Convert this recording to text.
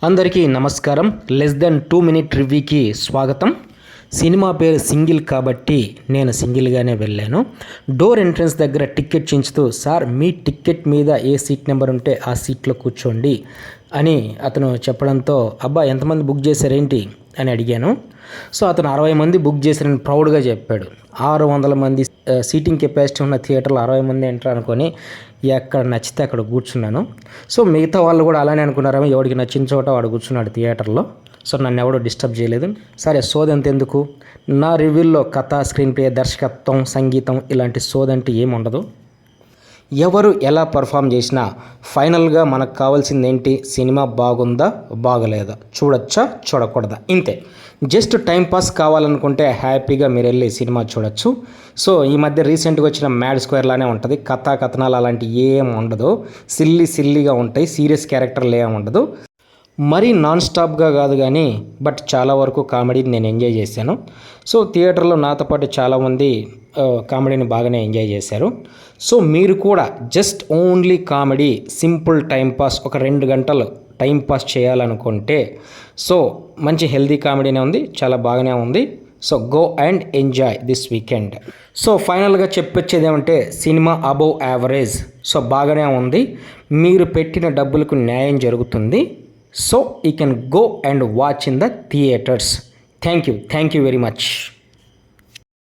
అందరికీ నమస్కారం. Less than 2 minute రివ్యూకి స్వాగతం. సినిమా పేరు సింగిల్ కాబట్టి నేను సింగిల్గానే వెళ్ళాను. డోర్ ఎంట్రన్స్ దగ్గర టికెట్ చించుతూ, సార్ మీ టికెట్ మీద ఏ సీట్ నెంబర్ ఉంటే ఆ సీట్లో కూర్చోండి అని అతను చెప్పడంతో, అబ్బా ఎంతమంది బుక్ చేశారేంటి అని అడిగాను. సో అతను 60 మంది బుక్ చేశారని ప్రౌడ్గా చెప్పాడు. 600 మంది సీటింగ్ కెపాసిటీ ఉన్న థియేటర్లో 60 మంది ఎంటర్ అనుకొని ఎక్కడ నచ్చితే అక్కడ కూర్చున్నాను. సో మిగతా వాళ్ళు కూడా అలానే అనుకున్నారేమో, ఎవడికి నచ్చిన చోట వాడు కూర్చున్నాడు థియేటర్లో. సో నన్ను ఎవడో డిస్టర్బ్ చేయలేదు. సరే సోదంత ఎందుకు, నా రివ్యూల్లో కథ, స్క్రీన్ ప్లే, దర్శకత్వం, సంగీతం ఇలాంటి సోదంటే ఏముండదు. ఎవరు ఎలా పర్ఫామ్ చేసినా ఫైనల్గా మనకు కావాల్సింది ఏంటి, సినిమా బాగుందా బాగలేదా, చూడొచ్చా చూడకూడదా, ఇంతే. జస్ట్ టైంపాస్ కావాలనుకుంటే హ్యాపీగా మీరు వెళ్ళి సినిమా చూడొచ్చు. సో ఈ మధ్య రీసెంట్గా వచ్చిన మ్యాడ్ స్క్వేర్ లానే ఉంటుంది. కథనాలు అలాంటి ఏం ఉండదు, సిల్లీగా ఉంటాయి. సీరియస్ క్యారెక్టర్లు ఏం ఉండదు. మరీ నాన్ స్టాప్గా కాదు కానీ బట్ చాలా వరకు కామెడీని నేను ఎంజాయ్ చేశాను. సో థియేటర్లో నాతో పాటు చాలామంది కామెడీని బాగానే ఎంజాయ్ చేశారు. సో మీరు కూడా just only comedy, simple timepass, ఒక 2 గంటలు టైంపాస్ చేయాలనుకుంటే సో మంచి హెల్దీ కామెడీనే ఉంది, చాలా బాగానే ఉంది. So go and enjoy this weekend. So ఫైనల్గా చెప్పొచ్చేది ఏమంటే, సినిమా అబోవ్ యావరేజ్. సో బాగానే ఉంది, మీరు పెట్టిన డబ్బులకు న్యాయం జరుగుతుంది. So you can go and watch in the theaters. Thank you very much.